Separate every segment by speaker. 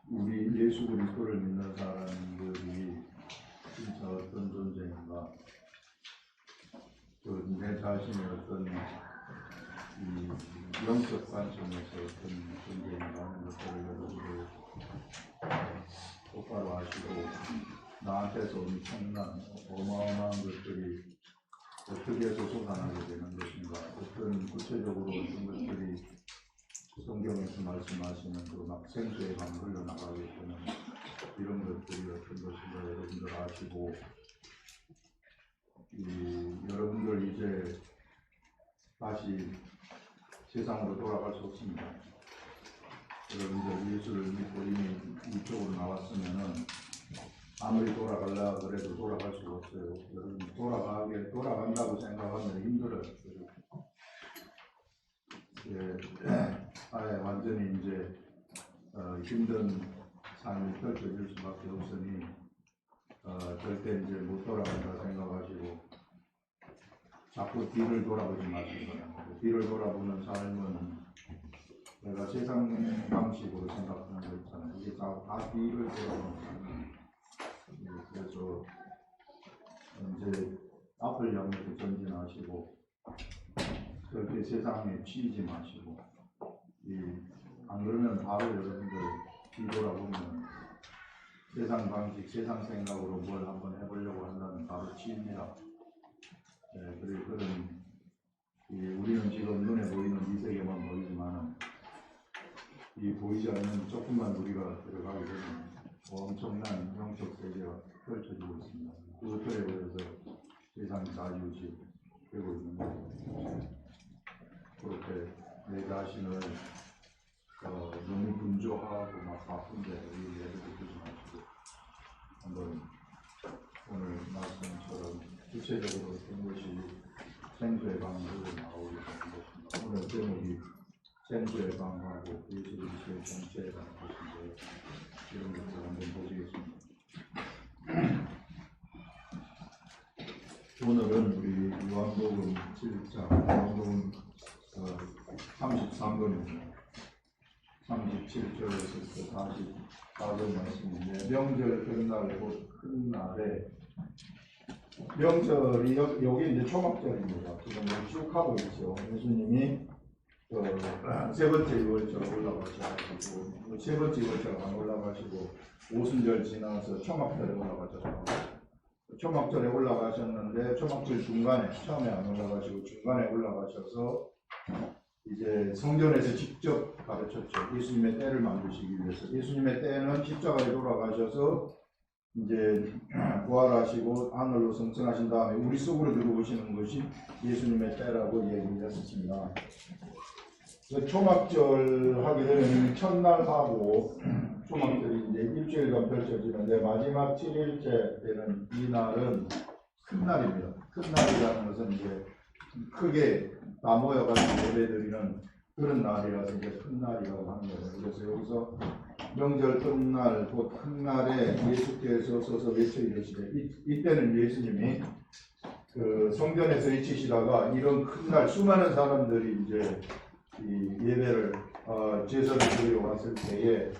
Speaker 1: 우리 예수 그리스도를 믿는 사람들이 진짜 어떤 존재인가, 내 자신의 어떤 이 영적 관점에서 어떤 존재인가 하는 것들을 여러분들 똑바로 아시고, 나한테서 엄청난 어마어마한 것들이 어떻게 해서 솟아나게 되는 것인가, 어떤 구체적으로 어떤 것들이 성경에서 말씀하시는 그 막 생수의 강 흘러나가게 되는 이런 것들이 어떤 것인가 여러분들 아시고, 여러분들 이제 다시 세상으로 돌아갈 수 없습니다. 여러분들 예수를 믿고 이미 이쪽으로 나왔으면은 아무리 돌아가려 그래도 돌아갈 수가 없어요. 여러분 돌아간다고 생각하면 힘들어요. 아예 완전히 이제 힘든 삶이 펼쳐질 수밖에 없으니 절대 이제 못 돌아간다 생각하시고 자꾸 뒤를 돌아보지 마시기 바랍니다. 뒤를 돌아보는 삶은 내가 세상 방식으로 생각하는 거 있잖아요. 이게 다 뒤를 돌아보는 삶이에요. 그래서 이제 앞을 향해서 전진하시고 절대 세상에 치이지 마시고, 안 그러면 바로 여러분들 뒤돌아보면 세상 방식, 세상 생각으로 뭘 한번 해보려고 한다면 바로 치입니다. 그리고 그런 우리는 지금 눈에 보이는 이 세계만 보이지만 이 보이지 않는 조금만 우리가 들어가게 되면 엄청난 영적 세계가 펼쳐지고 있습니다. 그 틀에 의해서 세상이 자유지 되고 있는 거죠. 그렇게 내 자신을 너무 분주하고 막 바쁜데 우리 예를 들지 마시고 한번 오늘 말씀처럼 구체적으로 어떤 것이 생수의 강으로 나오게 되는 것입니다. 오늘 제목이 생수의 강하고 예수 그리스도의 정체에 관한 것인데 이런 것을 한번 보시겠습니다. 오늘은 우리 요한복음 7장 요한복음 33번입니다. 37절에서 44절 말씀인데, 명절 그날 곧 큰 날에, 명절이 여기 이제 초막절입니다. 지금 쭉 하고 있죠. 예수님이 세 번째 유월절 올라가셔가지고, 세 번째 유월절 안 올라가시고 오순절 지나서 초막절에 올라가셨어요. 초막절에 올라가셨는데 초막절 중간에, 처음에 안 올라가시고 중간에 올라가셔서 이제 성전에서 직접 가르쳤죠. 예수님의 때를 만드시기 위해서. 예수님의 때는 십자가에 돌아가셔서 이제 부활하시고 하늘로 승천하신 다음에 우리 속으로 들어오시는 것이 예수님의 때라고 얘기를 했습니다. 초막절 하게 되면 첫날 하고 초막절이 이제 일주일간 펼쳐지는데, 마지막 7일째 되는 이 날은 큰 날입니다. 큰 날이라는 것은 이제 크게 다 모여가지고 예배드리는 그런 날이라서 이제 큰 날이라고 하는 거예요. 그래서 여기서 명절 끝날 곧 큰 날에 예수께서 서서 외쳐 이르시되, 이때는 예수님이 그 성전에서 외치시다가 이런 큰 날 수많은 사람들이 이제 이 예배를 제사를 드리러 왔을 때에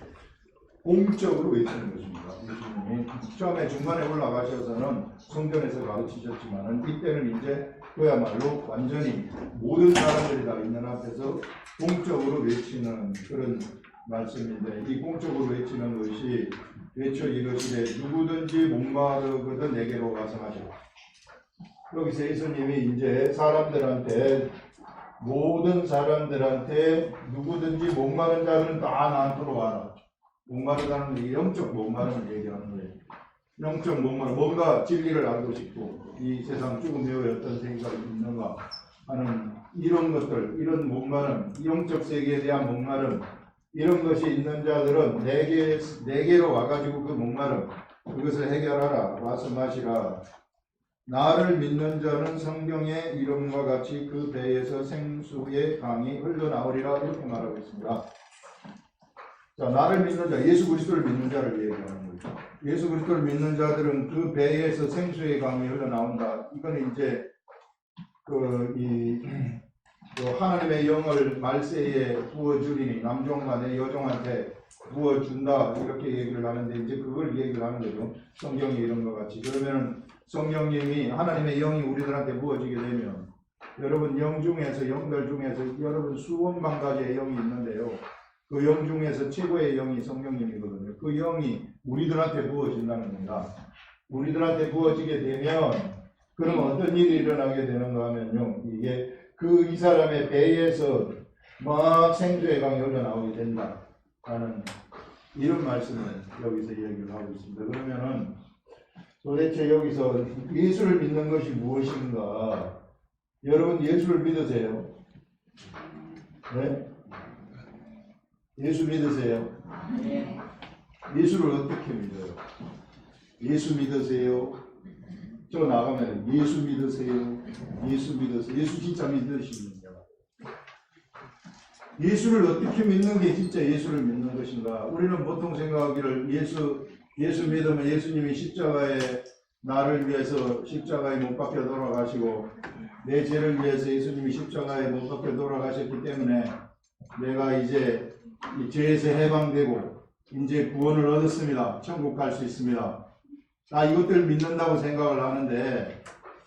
Speaker 1: 공적으로 외치는 것입니다. 예수님이 처음에 중간에 올라가셔서는 성전에서 가르치셨지만은 이때는 이제 그야말로 완전히 모든 사람들이 다 있는 앞에서 공적으로 외치는 그런 말씀인데, 이 공적으로 외치는 것이 외쳐 이르시되 누구든지 목마르거든 내게로 가서 마시라. 여기서 예수님이 이제 사람들한테, 모든 사람들한테 누구든지 목마른 자들은 다 나한테로 와라. 목마르다는 게 영적 목마름을 얘기하는 거예요. 영적 목마름, 뭔가 진리를 알고 싶고 이 세상 죽음 이후에 어떤 생각이 있는가 하는 이런 것들, 이런 목마름, 영적 세계에 대한 목마름, 이런 것이 있는 자들은 내게로 와가지고 그 목마름, 그것을 해결하라. 와서 마시라. 나를 믿는 자는 성경의 이름과 같이 그 배에서 생수의 강이 흘러나오리라. 이렇게 말하고 있습니다. 자, 나를 믿는 자, 예수 그리스도를 믿는 자를 얘기하는 거죠. 예수 그리스도를 믿는 자들은 그 배에서 생수의 강이 흘러나온다. 이건 이제 또 하나님의 영을 말세에 부어주리니 남종과 내 여종한테 부어준다 이렇게 얘기를 하는데 이제 그걸 얘기를 하는 거죠. 성경이 이런 것 같이. 그러면 성령님이 하나님의 영이 우리들한테 부어지게 되면 여러분 영 중에서 영들 중에서 여러분 수억만 가지의 영이 있는데요. 그 영 중에서 최고의 영이 성령님이거든요. 그 영이 우리들한테 부어진다는 겁니다. 우리들한테 부어지게 되면 그럼 어떤 일이 일어나게 되는가 하면요. 이게 이 사람의 배에서 막 생수의 강이 흘러나오게 된다 하는 이런 말씀을 여기서 얘기를 하고 있습니다. 그러면은 도대체 여기서 예수를 믿는 것이 무엇인가? 여러분 예수를 믿으세요? 네? 예수 믿으세요?
Speaker 2: 네.
Speaker 1: 예수를 어떻게 믿어요? 예수 믿으세요? 저 나가면 예수 믿으세요? 예수 믿으세요? 예수 진짜 믿으시느냐? 예수를 어떻게 믿는 게 진짜 예수를 믿는 것인가? 우리는 보통 생각하기를 예수 믿으면 예수님이 십자가에 나를 위해서 십자가에 못 박혀 돌아가시고 내 죄를 위해서 예수님이 십자가에 못 박혀 돌아가셨기 때문에 내가 이제 이 죄에서 해방되고 이제 구원을 얻었습니다. 천국 갈 수 있습니다. 나 이것들 믿는다고 생각을 하는데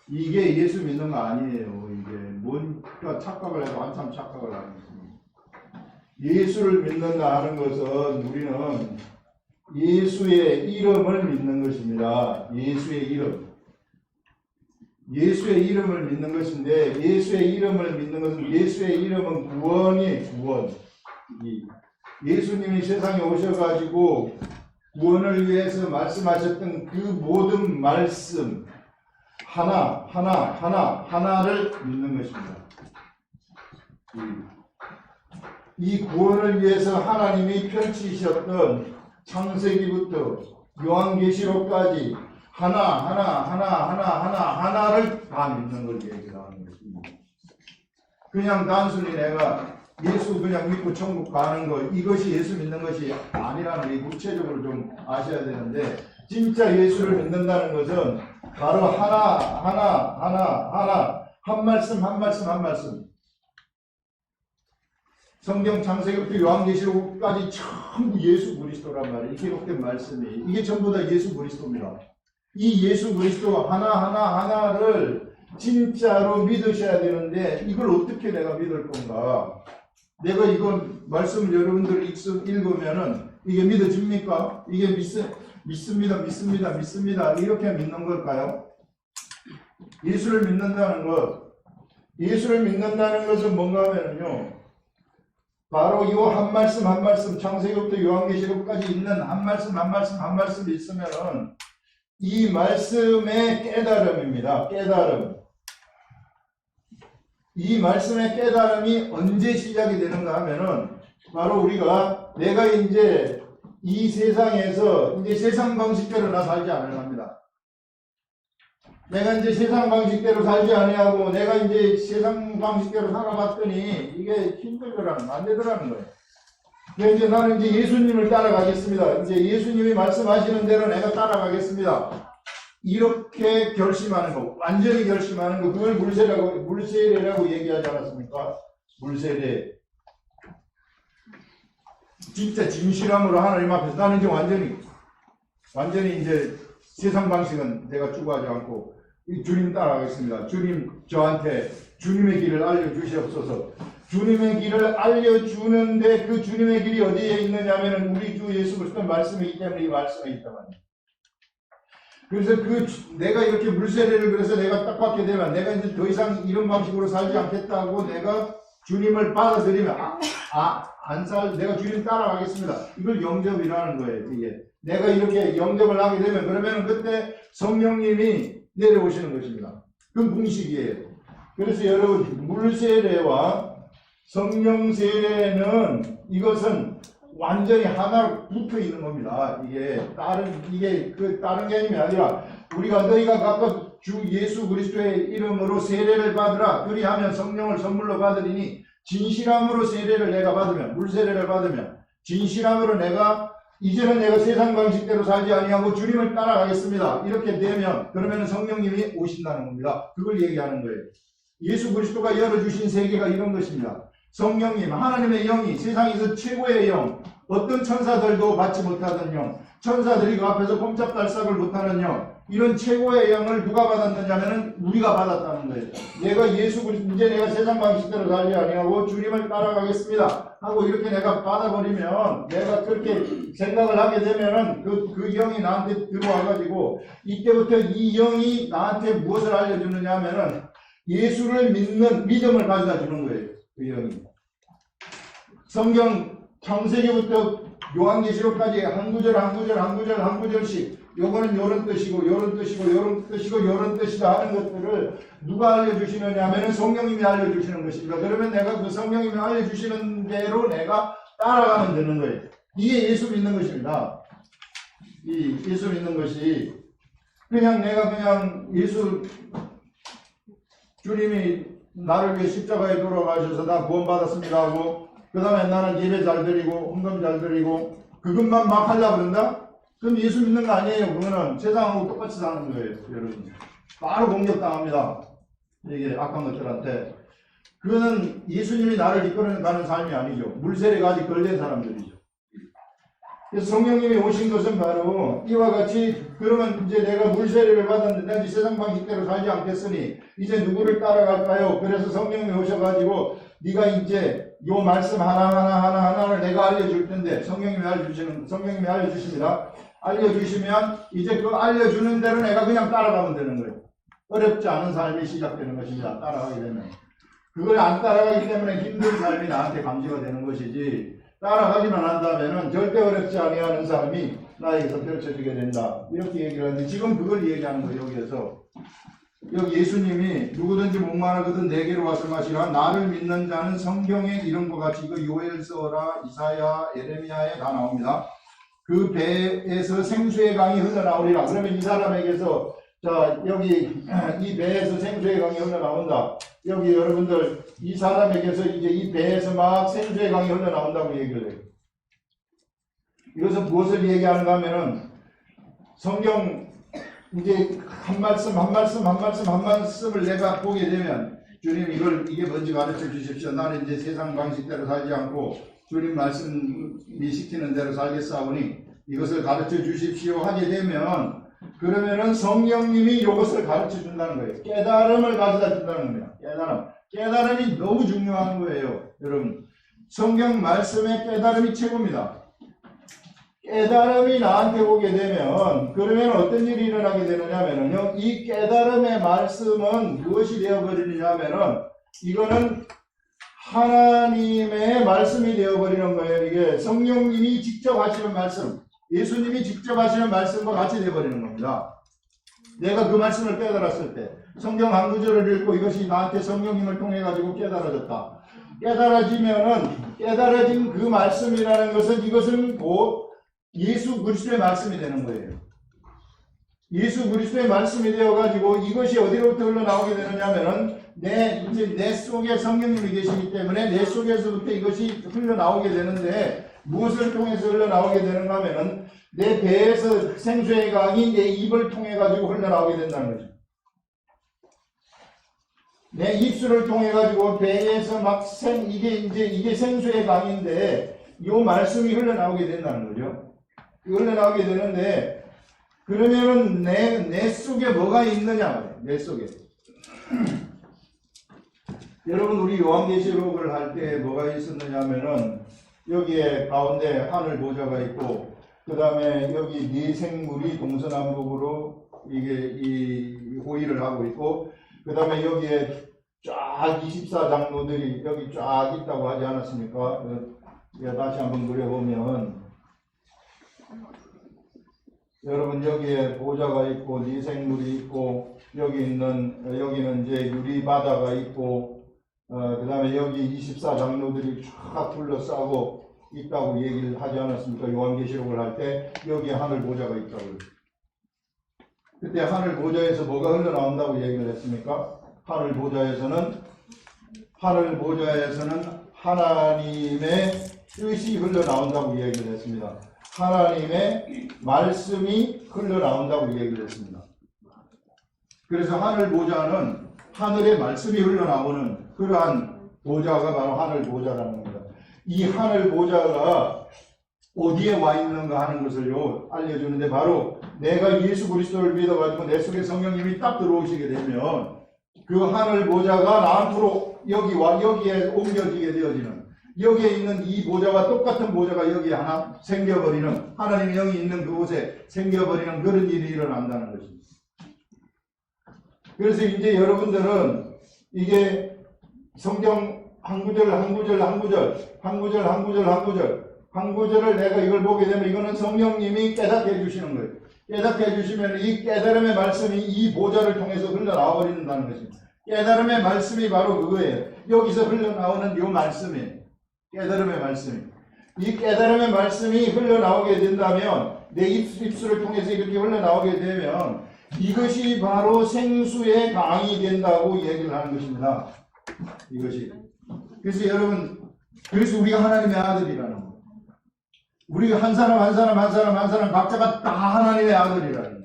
Speaker 1: 이게 예수 믿는 거 아니에요. 이게 뭔가 착각을 해도 한참 착각을 하는 것입니다. 예수를 믿는다 하는 것은 우리는 예수의 이름을 믿는 것입니다. 예수의 이름. 예수의 이름을 믿는 것인데 예수의 이름을 믿는 것은 예수의 이름은 구원이에요. 구원. 예수님이 세상에 오셔가지고 구원을 위해서 말씀하셨던 그 모든 말씀 하나를 믿는 것입니다. 이 구원을 위해서 하나님이 펼치셨던 창세기부터 요한계시록까지 하나를 다 믿는 걸 얘기하는 것입니다. 그냥 단순히 내가 예수 그냥 믿고 천국 가는 것 이것이 예수 믿는 것이 아니라는 게 구체적으로 좀 아셔야 되는데 진짜 예수를 믿는다는 것은 바로 하나 한 말씀 성경 창세기부터 요한계시록까지 전부 예수 그리스도란 말이에요. 기록된 말씀이 이게 전부 다 예수 그리스도입니다. 이 예수 그리스도 하나를 진짜로 믿으셔야 되는데 이걸 어떻게 내가 믿을 건가? 내가 이건 말씀을 여러분들 읽으면은 이게 믿어집니까? 이게 믿습니다 이렇게 믿는 걸까요? 예수를 믿는다는 것은 뭔가 하면요 바로 이 한 말씀 창세기부터 요한계시록까지 있는 한 말씀 있으면은 이 말씀의 깨달음입니다. 깨달음. 이 말씀의 깨달음이 언제 시작이 되는가 하면은 바로 우리가 내가 이제 이 세상에서 이제 세상 방식대로 나 살지 않으려 합니다. 내가 이제 세상 방식대로 살지 아니하고 내가 이제 세상 방식대로 살아봤더니 이게 힘들더라는 안 되더라는 거예요. 그래서 이제 나는 이제 예수님을 따라가겠습니다. 이제 예수님이 말씀하시는 대로 내가 따라가겠습니다. 이렇게 결심하는 거, 완전히 결심하는 거, 그걸 물세례라고 얘기하지 않았습니까? 물세례. 진짜 진실함으로 하나님 앞에서 나는 이제 완전히 이제 세상 방식은 내가 추구하지 않고 주님 따라가겠습니다. 주님 저한테 주님의 길을 알려주시옵소서. 주님의 길을 알려주는데 그 주님의 길이 어디에 있느냐면 우리 주 예수 그리스도의 말씀이기 때문에 이 말씀에 있단 말이에요. 그래서 내가 이렇게 물세례를 그래서 내가 딱 받게 되면 내가 이제 더 이상 이런 방식으로 살지 않겠다고 내가 주님을 받아들이면 내가 주님 따라가겠습니다. 이걸 영접이라는 거예요. 이게 내가 이렇게 영접을 하게 되면 그러면 그때 성령님이 내려오시는 것입니다. 그건 공식이에요. 그래서 여러분 물세례와 성령세례는 이것은 완전히 하나로 붙어 있는 겁니다. 이게 다른 개념이 아니라 너희가 각각 주 예수 그리스도의 이름으로 세례를 받으라. 그리하면 성령을 선물로 받으리니 진실함으로 세례를 내가 받으면 물세례를 받으면 진실함으로 이제는 내가 세상 방식대로 살지 아니하고 주님을 따라가겠습니다. 이렇게 되면 그러면 성령님이 오신다는 겁니다. 그걸 얘기하는 거예요. 예수 그리스도가 열어주신 세계가 이런 것입니다. 성령님, 하나님의 영이 세상에서 최고의 영, 어떤 천사들도 받지 못하던 영, 천사들이 그 앞에서 꼼짝달싹을 못하는 영, 이런 최고의 영을 누가 받았느냐면은 우리가 받았다는 거예요. 내가 예수 그리스도, 이제 내가 세상 방식대로 살지 아니하고 주님을 따라가겠습니다 하고 이렇게 내가 받아버리면, 내가 그렇게 생각을 하게 되면은 그 영이 나한테 들어와가지고, 이때부터 이 영이 나한테 무엇을 알려주느냐 하면은 예수를 믿는 믿음을 가져다 주는 거예요. 그 영이. 성경 창세기부터 요한계시록까지 한 구절씩 요거는 요런 뜻이고 요런 뜻이고 요런 뜻이고 요런 뜻이다 하는 것들을 누가 알려주시느냐 하면 성령님이 알려주시는 것입니다. 그러면 내가 그 성령님이 알려주시는 대로 내가 따라가면 되는 거예요. 이게 예수 믿는 것입니다. 이 예수 믿는 것이 그냥 내가 그냥 예수 주님이 나를 위해 십자가에 돌아가셔서 나 구원받았습니다 하고 그 다음에 나는 예배 잘 드리고 헌금 잘 드리고 그것만 막 하려고 그런다? 그럼 예수 믿는 거 아니에요. 그거는 세상하고 똑같이 사는 거예요. 여러분 바로 공격당합니다. 이게 악한 것들한테. 그거는 예수님이 나를 이끌어가는 삶이 아니죠. 물세례가 아직 덜 된 사람들이죠. 그래서 성령님이 오신 것은 바로 이와 같이, 그러면 이제 내가 물세례를 받았는데 내가 세상 방식대로 살지 않겠으니 이제 누구를 따라갈까요? 그래서 성령님이 오셔가지고 네가 이제 요 말씀 하나를 내가 알려줄 텐데, 성령님이 알려주십니다. 알려주시면 이제 그 알려주는 대로 내가 그냥 따라가면 되는 거예요. 어렵지 않은 삶이 시작되는 것입니다. 따라가게 되면. 그걸 안 따라가기 때문에 힘든 삶이 나한테 감지가 되는 것이지, 따라가기만 한다면은 절대 어렵지 아니하는 삶이 나에게서 펼쳐지게 된다. 이렇게 얘기를 하는데, 지금 그걸 얘기하는 거예요. 여기에서. 여기 예수님이 누구든지 목마르거든 내게로 와서 마시라. 나를 믿는 자는 성경에 이런 것 같이, 이거 요엘서라 이사야 예레미야에 다 나옵니다. 그 배에서 생수의 강이 흘러나오리라. 그러면 이 사람에게서, 자, 여기 이 배에서 생수의 강이 흘러나온다. 여기 여러분들 이 사람에게서 이제 이 배에서 막 생수의 강이 흘러나온다고 얘기를 해요. 이것은 무엇을 얘기하는가 하면은, 성경 이제 한 말씀을 내가 보게 되면, 주님 이게 뭔지 가르쳐 주십시오. 나는 이제 세상 방식대로 살지 않고 주님 말씀이 시키는 대로 살겠사오니 이것을 가르쳐 주십시오 하게 되면, 그러면은 성령님이 이것을 가르쳐 준다는 거예요. 깨달음을 가져다 준다는 겁니다. 깨달음이 너무 중요한 거예요. 여러분, 성경 말씀의 깨달음이 최고입니다. 깨달음이 나한테 오게 되면, 그러면 어떤 일이 일어나게 되느냐면요, 이 깨달음의 말씀은 무엇이 되어버리느냐면은, 이거는 하나님의 말씀이 되어버리는 거예요. 이게 성령님이 직접 하시는 말씀, 예수님이 직접 하시는 말씀과 같이 되어버리는 겁니다. 내가 그 말씀을 깨달았을 때, 성경 한 구절을 읽고 이것이 나한테 성령님을 통해 가지고 깨달아졌다. 깨달아진 그 말씀이라는 것은, 이것은 곧 예수 그리스도의 말씀이 되는 거예요. 예수 그리스도의 말씀이 되어가지고 이것이 어디로부터 흘러나오게 되느냐면은, 내 속에 성령님이 계시기 때문에 내 속에서부터 이것이 흘러나오게 되는데, 무엇을 통해서 흘러나오게 되는가 하면은, 내 배에서 생수의 강이 내 입을 통해 가지고 흘러나오게 된다는 거죠. 내 입술을 통해 가지고 배에서 이게 생수의 강인데, 이 말씀이 흘러나오게 된다는 거죠. 흘러나오게 되는데, 그러면은 내 속에 뭐가 있느냐, 내 속에. 여러분, 우리 요한계시록을 할 때 뭐가 있었느냐 하면은, 여기에 가운데 하늘 보좌가 있고, 그 다음에 여기 네 생물이 동서남북으로 이 호위를 하고 있고, 그 다음에 여기에 쫙 24장로들이 여기 쫙 있다고 하지 않았습니까? 다시 한번 그려보면, 여러분, 여기에 보좌가 있고 네 생물이 있고, 여기는 이제 유리바다가 있고, 그 다음에 여기 24장로들이 쫙 둘러싸고 있다고 얘기를 하지 않았습니까? 요한계시록을 할 때 여기에 하늘 보좌가 있다고. 그때 하늘 보좌에서 뭐가 흘러나온다고 얘기를 했습니까? 하늘 보좌에서는 하나님의 뜻이 흘러나온다고 얘기를 했습니다. 하나님의 말씀이 흘러나온다고 얘기를 했습니다. 그래서 하늘 보좌는 하늘의 말씀이 흘러나오는 그러한 보좌가 바로 하늘 보좌라는 겁니다. 이 하늘 보좌가 어디에 와 있는가 하는 것을요 알려주는데, 바로 내가 예수 그리스도를 믿어가지고 내 속에 성령님이 딱 들어오시게 되면 그 하늘 보좌가 나한테로 여기에 옮겨지게 되어지는, 여기에 있는 이 보좌와 똑같은 보좌가 여기에 하나 생겨버리는, 하나님의 영이 있는 그곳에 생겨버리는 그런 일이 일어난다는 것입니다. 그래서 이제 여러분들은 이게 성경 한 구절을 내가 이걸 보게 되면 이거는 성령님이 깨닫게 해주시는 거예요. 깨닫게 해주시면 이 깨달음의 말씀이 이 보좌를 통해서 흘러나와 버린다는 것입니다. 깨달음의 말씀이 바로 그거예요. 여기서 흘러나오는 이 말씀이에요. 깨달음의 말씀이. 이 깨달음의 말씀이 흘러나오게 된다면, 내 입술을 통해서 이렇게 흘러나오게 되면 이것이 바로 생수의 강이 된다고 얘기를 하는 것입니다. 이것이. 그래서 여러분, 그래서 우리가 하나님의 아들이라는 거예요. 우리가 한 사람 각자가 다 하나님의 아들이라는 거예요.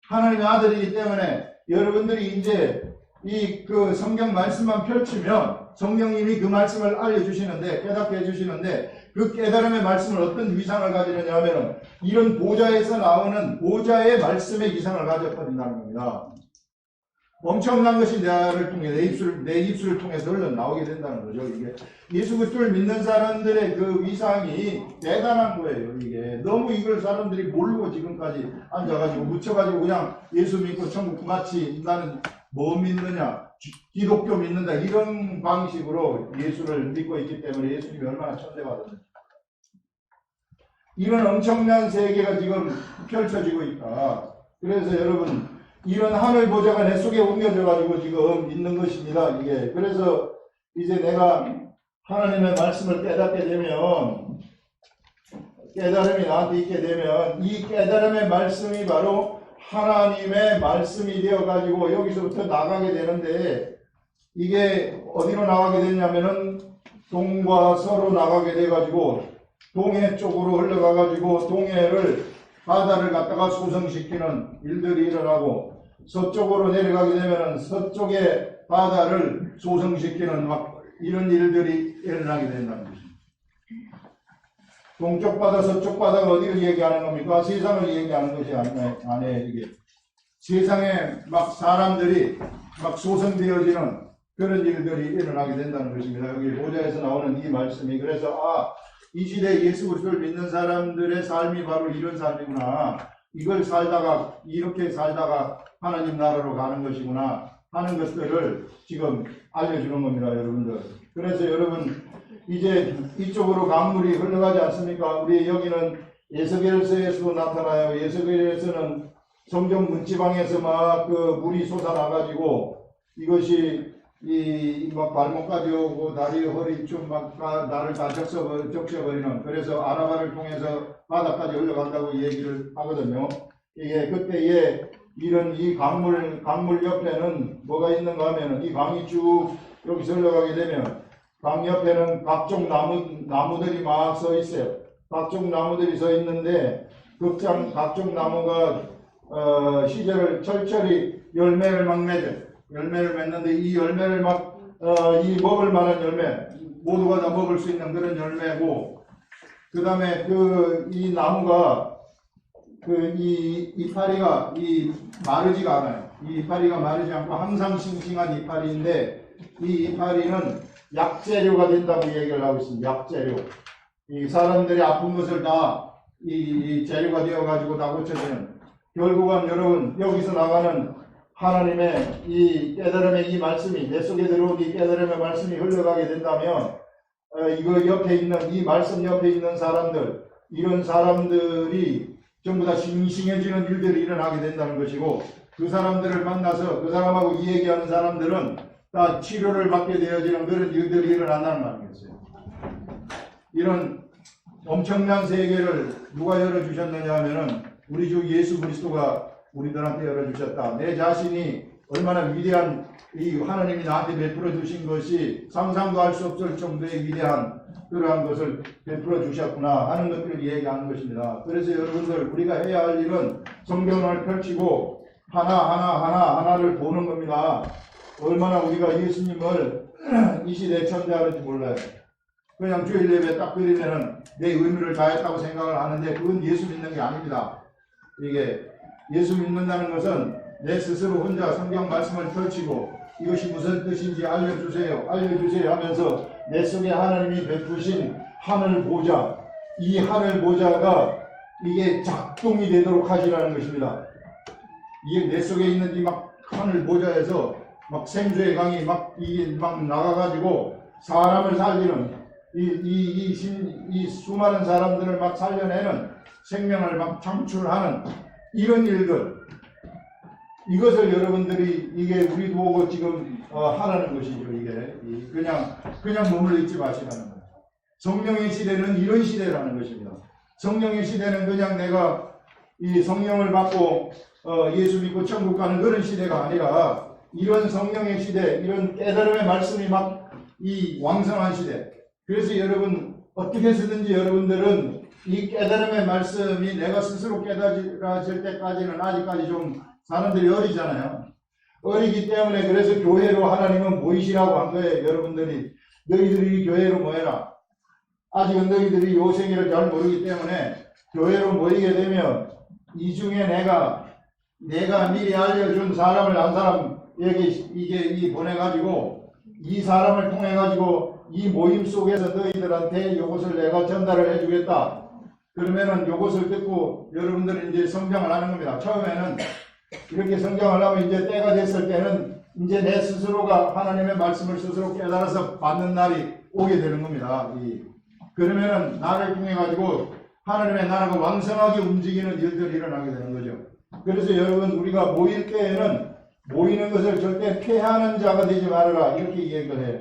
Speaker 1: 하나님의 아들이기 때문에 여러분들이 이제 이 그 성경 말씀만 펼치면 성령님이 그 말씀을 알려주시는데, 깨닫게 해주시는데, 그 깨달음의 말씀을 어떤 위상을 가지느냐 하면은 이런 보좌에서 나오는 보좌의 말씀의 위상을 가져버린다는 겁니다. 엄청난 것이 나를 통해 내 입술을 통해서 흘러나오게 된다는 거죠. 이게 예수 그리스도를 믿는 사람들의 그 위상이 대단한 거예요. 이게 너무 이걸 사람들이 모르고 지금까지 앉아가지고 묻혀가지고 그냥 예수 믿고 천국 마치 나는 뭐 믿느냐, 기독교 믿는다, 이런 방식으로 예수를 믿고 있기 때문에 예수님이 얼마나 천대받았는지. 이런 엄청난 세계가 지금 펼쳐지고 있다. 그래서 여러분, 이런 하늘 보좌가 내 속에 옮겨져 가지고 지금 있는 것입니다. 이게. 그래서 이제 내가 하나님의 말씀을 깨닫게 되면, 깨달음이 나한테 있게 되면 이 깨달음의 말씀이 바로 하나님의 말씀이 되어 가지고 여기서부터 나가게 되는데, 이게 어디로 나가게 되냐면은 동과 서로 나가게 돼 가지고 동해 쪽으로 흘러가 가지고 동해를, 바다를 갖다가 소성시키는 일들이 일어나고, 서쪽으로 내려가게 되면은 서쪽의 바다를 소성시키는 막 이런 일들이 일어나게 된다는 것입니다. 동쪽 바다, 서쪽 바다가 어디를 얘기하는 겁니까? 세상을 얘기하는 것이 아니에요. 이게 세상에 막 사람들이 막 소성되어지는 그런 일들이 일어나게 된다는 것입니다. 여기 보좌에서 나오는 이 말씀이. 그래서 이 시대에 예수 그리스도를 믿는 사람들의 삶이 바로 이런 삶이구나, 이걸 살다가 이렇게 살다가 하나님 나라로 가는 것이구나 하는 것들을 지금 알려주는 겁니다, 여러분들. 그래서 여러분, 이제 이쪽으로 강물이 흘러가지 않습니까? 우리 여기는 에스겔서에서도 나타나요. 에스겔에서는 성전 문지방에서 막 그 물이 솟아나가지고 이것이 막 발목까지 오고 다리 허리춤 막 나를 다 적셔버리는, 그래서 아라바를 통해서 바다까지 흘러간다고 얘기를 하거든요. 이게 그때에 이런 이 강물 옆에는 뭐가 있는가 하면은, 이 강이 쭉 여기서 흘러가게 되면 강 옆에는 각종 나무들이 막 서 있어요. 각종 나무들이 서 있는데 각종 나무가 시절을 철저히 열매를 막 맺어요. 열매를 맺는데 이 열매를 막 이 먹을 만한 열매, 모두가 다 먹을 수 있는 그런 열매고, 그 다음에 이 나무가 이 이파리가 마르지가 않아요. 이 이파리가 마르지 않고 항상 싱싱한 이파리인데, 이 이파리는 약재료가 된다고 얘기를 하고 있습니다. 약재료. 이 사람들이 아픈 것을 다 이 재료가 되어 가지고 다 고쳐지는, 결국은 여러분 여기서 나가는 하나님의 이 깨달음의 이 말씀이, 내 속에 들어온 이 깨달음의 말씀이 흘러가게 된다면 이거 옆에 있는, 이 말씀 옆에 있는 사람들, 이런 사람들이 전부 다 싱싱해지는 일들이 일어나게 된다는 것이고, 그 사람들을 만나서 그 사람하고 이야기하는 사람들은 다 치료를 받게 되어지는 그런 일들이 일어난다는 말이겠어요. 이런 엄청난 세계를 누가 열어주셨느냐 하면은 우리 주 예수 그리스도가 우리들한테 열어주셨다. 내 자신이 얼마나 위대한, 이 하나님이 나한테 베풀어 주신 것이 상상도 할 수 없을 정도의 위대한 그러한 것을 베풀어 주셨구나 하는 것들을 얘기하는 것입니다. 그래서 여러분들, 우리가 해야 할 일은 성경을 펼치고 하나를 보는 겁니다. 얼마나 우리가 예수님을 이 시대에 천대하는지 몰라요. 그냥 주일 예배 딱 드리면은 내 의무를 다했다고 생각을 하는데 그건 예수 믿는 게 아닙니다. 이게 예수 믿는다는 것은 내 스스로 혼자 성경 말씀을 펼치고 이것이 무슨 뜻인지 알려주세요 하면서 내 속에 하나님이 베푸신 하늘 보좌, 이 하늘 보좌가 이게 작동이 되도록 하시라는 것입니다. 이게 내 속에 있는 이 막 하늘 보좌에서 막 생수의 강이 막 이게 막 나가가지고 사람을 살리는 이 수많은 사람들을 막 살려내는 생명을 막 창출하는 이런 일들, 이것을 여러분들이 이게 우리 보고 지금 하라는 것이죠. 이게 그냥 머물러 있지 마시라는 거예요. 성령의 시대는 이런 시대라는 것입니다. 성령의 시대는 그냥 내가 이 성령을 받고 예수 믿고 천국 가는 그런 시대가 아니라 이런 성령의 시대, 이런 깨달음의 말씀이 막 이 왕성한 시대. 그래서 여러분 어떻게 해서든지 여러분들은 이 깨달음의 말씀이 내가 스스로 깨달아질 때까지는 아직까지 좀 사람들이 어리잖아요. 어리기 때문에 그래서 교회로 하나님은 모이시라고 한 거예요. 여러분들이 너희들이 교회로 모여라. 아직은 너희들이 요생이를 잘 모르기 때문에 교회로 모이게 되면 이 중에 내가 미리 알려준 사람을 한 사람에게 이게 보내가지고 이 사람을 통해가지고 이 모임 속에서 너희들한테 이것을 내가 전달을 해주겠다. 그러면은 이것을 듣고 여러분들은 이제 성장을 하는 겁니다. 처음에는 이렇게 성장을 하면 이제 때가 됐을 때는 이제 내 스스로가 하나님의 말씀을 스스로 깨달아서 받는 날이 오게 되는 겁니다. 그러면은 나를 통해 가지고 하나님의 나라가 왕성하게 움직이는 일들이 일어나게 되는 거죠. 그래서 여러분 우리가 모일 때에는 모이는 것을 절대 폐하는 자가 되지 말아라 이렇게 얘기를 해요.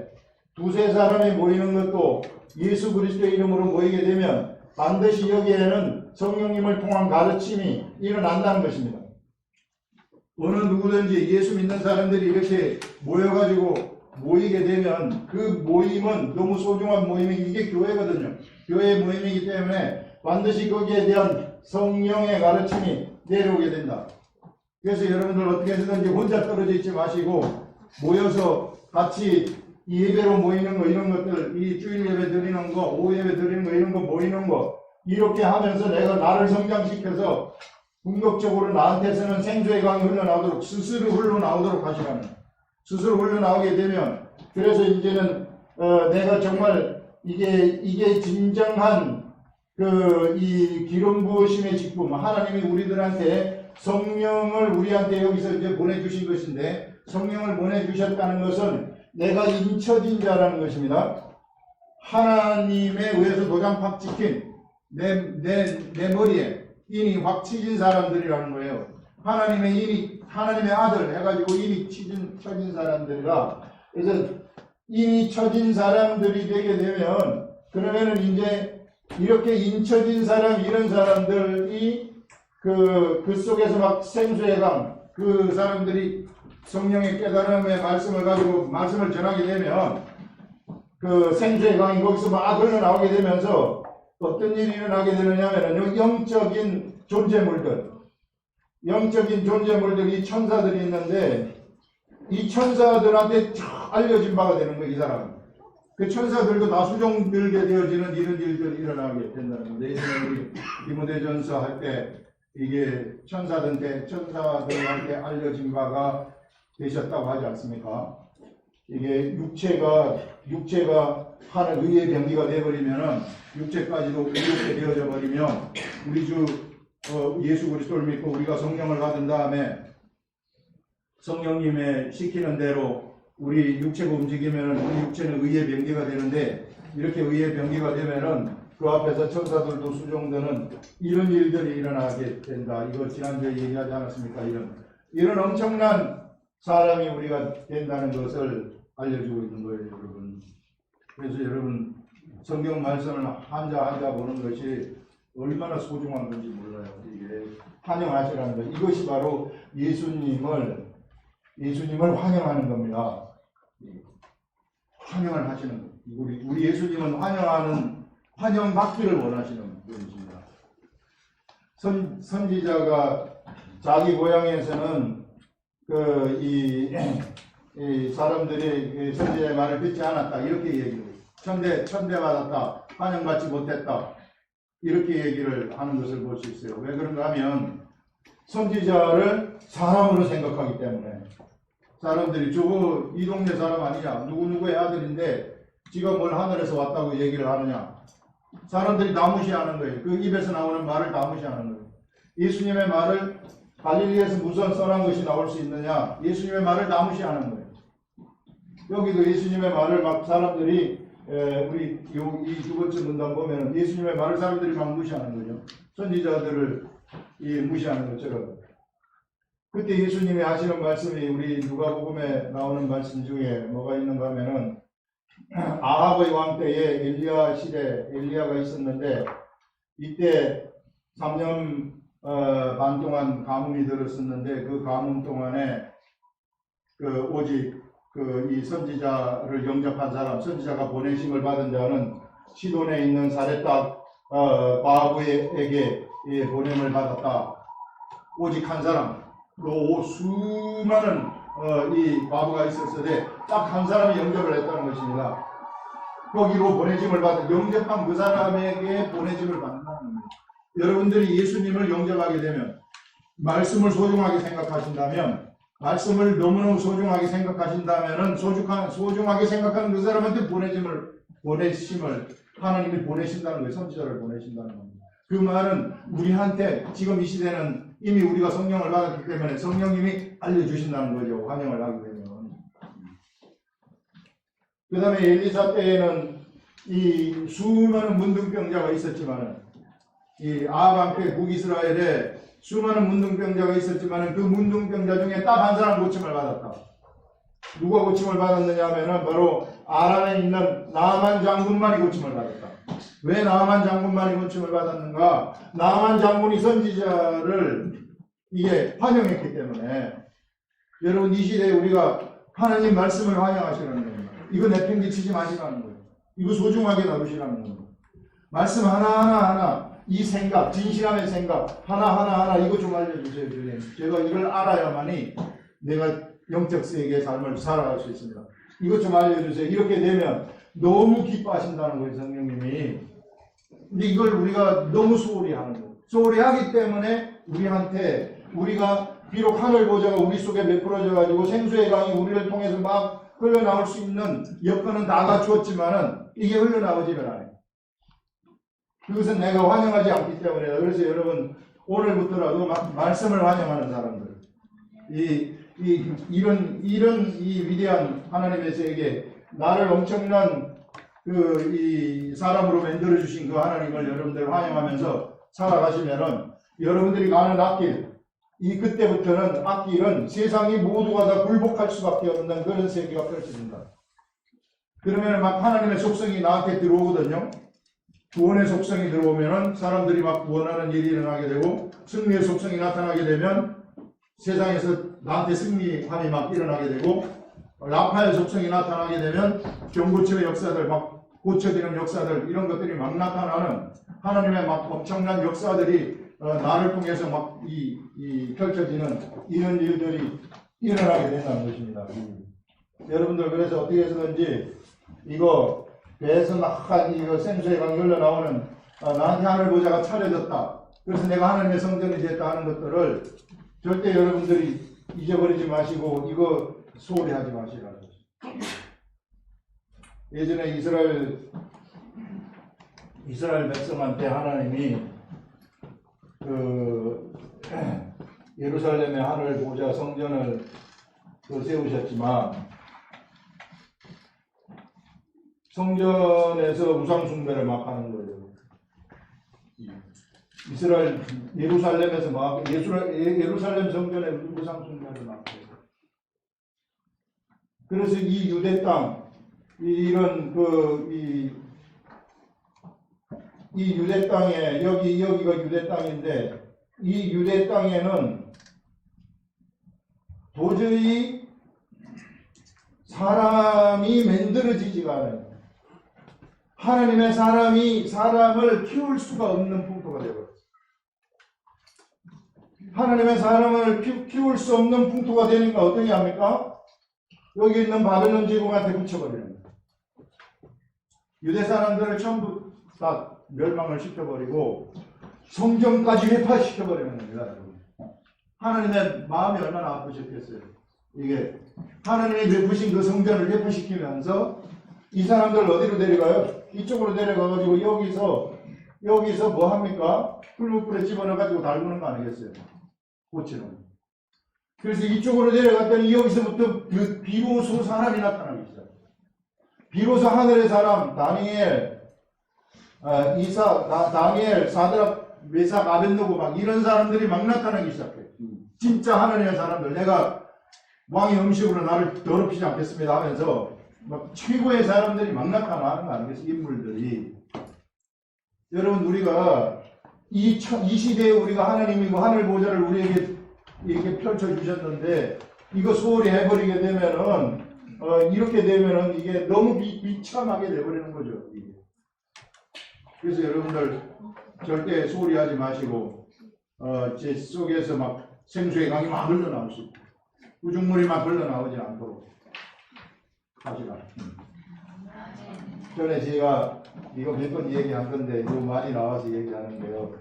Speaker 1: 두세 사람이 모이는 것도 예수 그리스도의 이름으로 모이게 되면 반드시 여기에는 성령님을 통한 가르침이 일어난다는 것입니다. 어느 누구든지 예수 믿는 사람들이 이렇게 모여가지고 모이게 되면 그 모임은 너무 소중한 모임이 이게 교회거든요. 교회 모임이기 때문에 반드시 거기에 대한 성령의 가르침이 내려오게 된다. 그래서 여러분들 어떻게 해서든지 혼자 떨어져 있지 마시고 모여서 같이 예배로 모이는 거 이런 것들, 이 주일 예배 드리는 거, 오후 예배 드리는 거 이런 거 모이는 거 이렇게 하면서 내가 나를 성장시켜서 궁극적으로 나한테서는 생수의 강이 흘러나오도록 스스로 흘러나오도록 하시라는 스스로 흘러나오게 되면 그래서 이제는 내가 정말 이게 진정한 이 기름 부으심의 직분 하나님이 우리들한테 성령을 우리한테 여기서 이제 보내주신 것인데 성령을 보내주셨다는 것은 내가 인쳐진 자라는 것입니다. 하나님에 의해서 도장팍 찍힌 내 머리에 인이 확 치진 사람들이라는 거예요. 하나님의 아들 해가지고 인이 쳐진 사람들이라. 그래서 인이 쳐진 사람들이 되게 되면 그러면은 이제 이렇게 인쳐진 사람 이런 사람들이 그 속에서 막 생수의 강 그 사람들이 성령의 깨달음의 말씀을 가지고 말씀을 전하게 되면 그 생수의 강이 거기서 막 흘러나오게 되면서 어떤 일이 일어나게 되느냐면은 영적인 존재물들이 천사들이 있는데 이 천사들한테 쫙 알려진 바가 되는 거예요. 이 사람은. 그 천사들도 다 수종들게 되어지는 이런 일들이 일어나게 된다는 겁니다. 예전에 우리 디모데전서 할 때 이게 천사들한테 알려진 바가 되셨다고 하지 않습니까? 이게 육체가 하는 의의 병기가 되어버리면은 육체까지도 의롭게 되어져 버리면 우리 주 예수 그리스도를 믿고 우리가 성령을 받은 다음에 성령님의 시키는 대로 우리 육체가 움직이면은 우리 육체는 의의 병기가 되는데 이렇게 의의 병기가 되면은 그 앞에서 천사들도 수종되는 이런 일들이 일어나게 된다. 이거 지난주에 얘기하지 않았습니까? 이런 엄청난 사람이 우리가 된다는 것을 알려주고 있는 거예요, 여러분. 그래서 여러분 성경 말씀을 한자 보는 것이 얼마나 소중한 건지 몰라요. 이게 환영하시라는 것. 이것이 바로 예수님을 환영하는 겁니다. 환영을 하시는 것. 우리 예수님은 환영받기를 원하시는 분이십니다. 선지자가 자기 고향에서는 이 사람들이 선지자의 말을 듣지 않았다 이렇게 얘기를 천대받았다 환영받지 못했다 이렇게 얘기를 하는 것을 볼 수 있어요. 왜 그런가 하면 선지자를 사람으로 생각하기 때문에 사람들이 저거 이 동네 사람 아니냐 누구누구의 아들인데 지가 뭘 하늘에서 왔다고 얘기를 하느냐 사람들이 다 무시하는 거예요. 그 입에서 나오는 말을 다 무시하는 거예요. 예수님의 말을 갈릴리에서 무슨 선한 것이 나올 수 있느냐 예수님의 말을 다 무시하는 거예요. 여기도 예수님의 말을 막 사람들이 우리 이 두 번째 문단 보면 예수님의 말을 사람들이 막 무시하는 거죠. 선지자들을 무시하는 것처럼. 그때 예수님이 하시는 말씀이 우리 누가복음에 나오는 말씀 중에 뭐가 있는가 하면은 아합의 왕 때에 엘리야 시대 엘리야가 있었는데 이때 3년 반 동안 가뭄이 들었었는데 그 가뭄 동안에 오직 이 선지자를 영접한 사람, 선지자가 보내심을 받은 자는 시돈에 있는 사렙답 과부에게 보냄을 받았다. 오직 한 사람, 수많은 이 과부가 있었는데 딱 한 사람이 영접을 했다는 것입니다. 거기로 보내짐을 받은 영접한 그 사람에게 보내짐을 받는다는 겁니다. 여러분들이 예수님을 영접하게 되면 말씀을 소중하게 생각하신다면 말씀을 너무너무 소중하게 생각하신다면은 소중하게 생각하는 그 사람한테 보내심을 하나님이 보내신다는 거예요. 선지자를 보내신다는 겁니다. 그 말은 우리한테 지금 이 시대는 이미 우리가 성령을 받았기 때문에 성령님이 알려주신다는 거죠. 환영을 하게 되면. 그 다음에 엘리사 때에는 이 수많은 문둥병자가 있었지만은 이 아합 때 북이스라엘에 수많은 문둥병자가 있었지만 그 문둥병자 중에 딱 한 사람 고침을 받았다. 누가 고침을 받았느냐 하면은 바로 아란에 있는 나아만 장군만이 고침을 받았다. 왜 나아만 장군만이 고침을 받았는가? 나아만 장군이 선지자를 이게 환영했기 때문에 여러분 이 시대에 우리가 하나님 말씀을 환영하시라는 겁니다. 이거 내팽개치지 마시라는 거예요. 이거 소중하게 다루시라는 겁니다. 말씀 하나하나 이 생각, 진실함의 생각 하나하나 이거 좀 알려주세요. 주님. 제가 이걸 알아야만이 내가 영적 세계의 삶을 살아갈 수 있습니다. 이것 좀 알려주세요. 이렇게 되면 너무 기뻐하신다는 거예요. 성령님이. 근데 이걸 우리가 너무 소홀히 하는 거예요. 소홀히 하기 때문에 우리한테 우리가 비록 하늘 보좌가 우리 속에 베풀어져 가지고 생수의 강이 우리를 통해서 막 흘러나올 수 있는 여건은 다 갖추었지만은 이게 흘러나오지를 않아요. 그것은 내가 환영하지 않기 때문에. 그래서 여러분 오늘부터라도 말씀을 환영하는 사람들, 이런 이 위대한 하나님의 세계, 나를 엄청난 이 사람으로 만들어 주신 그 하나님을 여러분들 환영하면서 살아가시면은 여러분들이 가는 앞길, 그때부터는 앞길은 세상이 모두가 다 굴복할 수밖에 없는 그런 세계가 펼쳐진다. 그러면 막 하나님의 속성이 나한테 들어오거든요. 구원의 속성이 들어오면은 사람들이 막 구원하는 일이 일어나게 되고, 승리의 속성이 나타나게 되면 세상에서 나한테 승리함이 막 일어나게 되고, 라파의 속성이 나타나게 되면 경고체의 역사들, 막 고쳐지는 역사들, 이런 것들이 막 나타나는 하나님의 막 엄청난 역사들이 나를 통해서 막 펼쳐지는 이런 일들이 일어나게 된다는 것입니다. 여러분들 그래서 어떻게 해서든지 이거 배에서 막 이거 생수의 강이 흘러나오는 나한테 하늘 보좌가 차려졌다. 그래서 내가 하나님의 성전이 됐다 하는 것들을 절대 여러분들이 잊어버리지 마시고 이거 소홀히 하지 마시라는 거죠. 예전에 이스라엘 백성한테 하나님이 예루살렘의 하늘 보좌 성전을 세우셨지만 성전에서 우상 숭배를 막 하는 거예요. 예루살렘에서 막 예루살렘 성전에 우상 숭배를 막 해요. 그래서 이 유대 땅, 이런 이 유대 땅에 여기가 유대 땅인데 이 유대 땅에는 도저히 사람이 만들어지지가 않아요. 하나님의 사람이 사람을 키울 수가 없는 풍토가 되어버렸어요. 하나님의 사람을 키울 수 없는 풍토가 되니까 어떻게 합니까? 여기 있는 바벨론 제국한테 붙여버리는 거예요. 유대 사람들을 전부 다 멸망을 시켜버리고 성경까지 회파시켜버리는 겁니다. 여러분. 하나님의 마음이 얼마나 아프셨겠어요. 이게 하나님이 베푸신 그 성전을 회파시키면서 이 사람들 어디로 데려가요? 이쪽으로 데려가가지고 여기서 뭐 합니까? 풀무불에 집어넣어가지고 달구는 거 아니겠어요? 고치는. 그래서 이쪽으로 데려갔더니 여기서부터 그 비로소 사람이 나타나기 시작해요. 비로소 하늘의 사람 다니엘, 다니엘, 사드락, 메삭, 아벤노고 막 이런 사람들이 막 나타나기 시작해요. 진짜 하나님의 사람들, 내가 왕의 음식으로 나를 더럽히지 않겠습니다 하면서 막 최고의 사람들이 막 나타나는 거 아니겠어요? 인물들이. 여러분, 우리가 이 시대에 우리가 하나님이고 하늘 보좌를 우리에게 이렇게 펼쳐주셨는데 이거 소홀히 해버리게 되면은 이렇게 되면은 이게 너무 비참하게 돼버리는 거죠. 이게. 그래서 여러분들 절대 소홀히 하지 마시고 제 속에서 막 생수의 강이 막 흘러나올 수 있고 우중물이 막 흘러나오지 않도록 하시라. 전에 제가 이거 몇 번 얘기한 건데 너무 많이 나와서 얘기하는데요.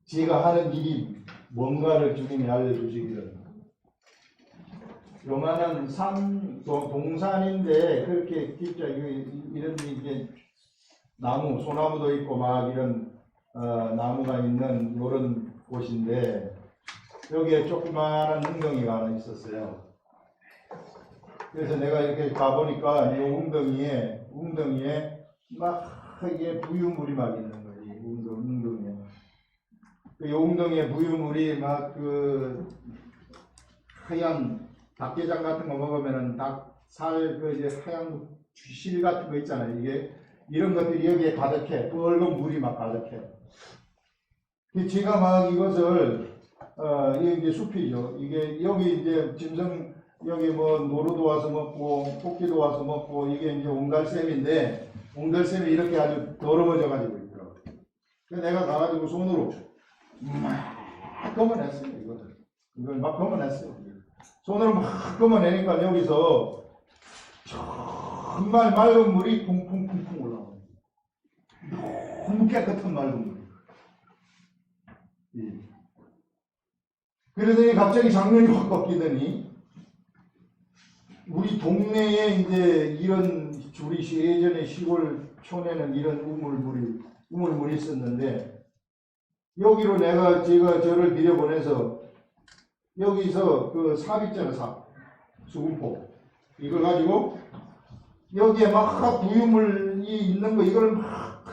Speaker 1: 제가 하는 일이 뭔가를 주님이 알려주시기를. 요만한 동산인데 그렇게 진짜 이런 이게 나무, 소나무도 있고 막 이런 나무가 있는 이런 곳인데 여기에 조그마한 웅덩이가 하나 있었어요. 그래서 내가 이렇게 가보니까 이 웅덩이에 막 이게 부유물이 막 있는 거예요. 이 웅덩이에. 이 웅덩이에 부유물이 막 그 하얀 닭게장 같은 거 먹으면은 닭살 그 이제 하얀 실 같은 거 있잖아요. 이게 이런 것들이 여기에 가득해. 붉은 물이 막 가득해. 제가 막 이것을 이게 이제 숲이죠. 이게 여기 이제 짐승 여기 뭐 노루도 와서 먹고 토끼도 와서 먹고 이게 이제 옹달샘인데 옹달샘이 이렇게 아주 더러워져 가지고 있더라고요. 그래서 내가 가가지고 손으로 막 검어냈어요. 이걸 막 검어냈어요. 손으로 막 검어내니까 여기서 정말 맑은 물이 쿵쿵쿵쿵 올라옵니다. 너무 깨끗한 맑은 물이. 그러더니 갑자기 장면이 확 바뀌더니 우리 동네에 이제 이런 우리 예전에 시골 촌에는 이런 우물물이 있었는데 여기로 제가 저를 들여보내서 여기서 그 삽 있잖아요. 삽. 수금포. 이걸 가지고 여기에 막 부유물이 있는 거 이걸 막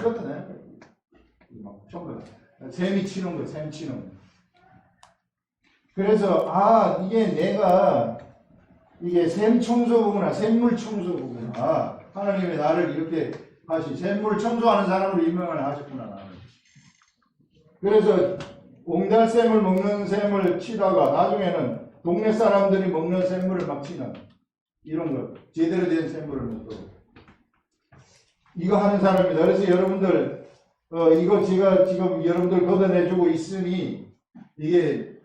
Speaker 1: 걷어내. 막 첨부. 샘이 치는 거, 샘 치는 거. 그래서 이게 샘 청소부구나, 샘물 청소부구나. 하나님이 나를 이렇게 샘물 청소하는 사람으로 임명을 하셨구나. 나는. 그래서 옹달샘을 먹는 샘을 치다가 나중에는 동네 사람들이 먹는 샘물을 막 치는 이런 거 제대로 된 샘물을 먹도록 이거 하는 사람입니다. 그래서 여러분들 이거 제가 지금 여러분들 걷어내주고 있으니 이게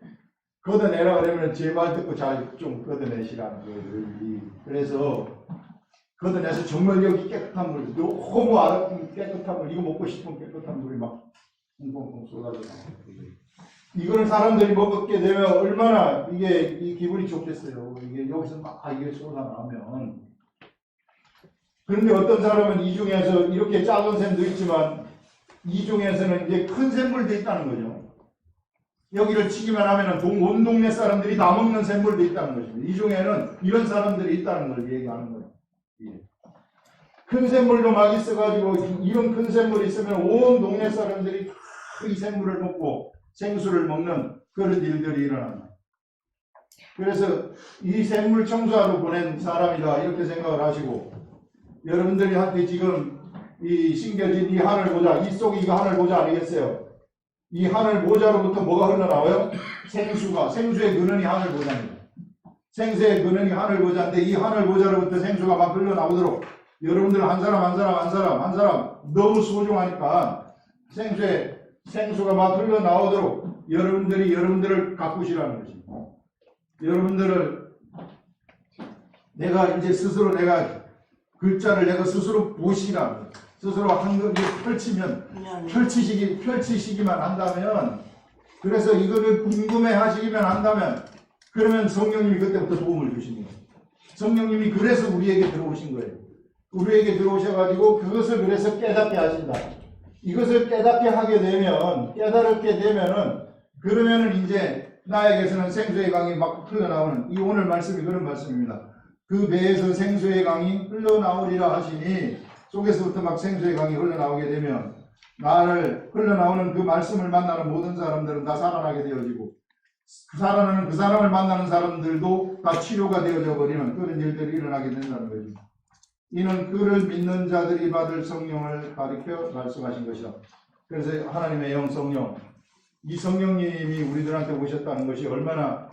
Speaker 1: 걷어내라 그러면 제 말 듣고 잘 좀 걷어내시라는 거예요. 그래서 걷어내서 정말 여기 깨끗한 물, 너무 아름다운 깨끗한 물, 이거 먹고 싶은 깨끗한 물이 막 퐁퐁퐁 쏟아져 나와요. 이거를 사람들이 먹게 되면 얼마나 이 기분이 좋겠어요. 이게 여기서 막 이게 쏟아나오면. 그런데 어떤 사람은 이 중에서 이렇게 작은 샘도 있지만 이 중에서는 이제 큰 샘물도 있다는 거죠. 여기를 치기만 하면은 온 동네 사람들이 다 먹는 샘물도 있다는 것입니다. 이 중에는 이런 사람들이 있다는 걸 얘기하는 거예요. 예. 큰 샘물도 막 있어가지고 이런 큰 샘물이 있으면 온 동네 사람들이 다 이 샘물을 먹고 생수를 먹는 그런 일들이 일어납니다. 그래서 이 샘물 청소하러 보낸 사람이다 이렇게 생각을 하시고 여러분들이 한테 지금 이 심겨진 이 하늘 보좌, 이 속이 이거 하늘 보좌 아니겠어요? 이 하늘 보좌로부터 뭐가 흘러나와요? 생수의 근원이 하늘 보좌입니다. 생수의 근원이 하늘 보좌인데 이 하늘 보좌로부터 생수가 막 흘러나오도록 여러분들 한 사람 너무 소중하니까 생수가 막 흘러나오도록 여러분들이 여러분들을 가꾸시라는 것입니다. 여러분들을 내가 이제 스스로 내가 글자를 내가 스스로 보시라, 스스로 한글 펼치면 펼치시기만 한다면, 그래서 이거를 궁금해 하시기만 한다면, 그러면 성령님이 그때부터 도움을 주십니다. 성령님이 그래서 우리에게 들어오신 거예요. 우리에게 들어오셔가지고 그것을 그래서 깨닫게 하신다. 이것을 깨닫게 하게 되면, 깨달게 되면은, 그러면은 이제 나에게서는 생수의 강이 막 흘러나오는, 이 오늘 말씀이 그런 말씀입니다. 그 배에서 생수의 강이 흘러나오리라 하시니, 속에서부터 막 생수의 강이 흘러나오게 되면, 나를 흘러나오는 그 말씀을 만나는 모든 사람들은 다 살아나게 되어지고, 살아나는 그 사람을 만나는 사람들도 다 치료가 되어져 버리는 그런 일들이 일어나게 된다는 거죠. 이는 그를 믿는 자들이 받을 성령을 가리켜 말씀하신 것이다. 그래서 하나님의 영 성령, 이 성령님이 우리들한테 오셨다는 것이 얼마나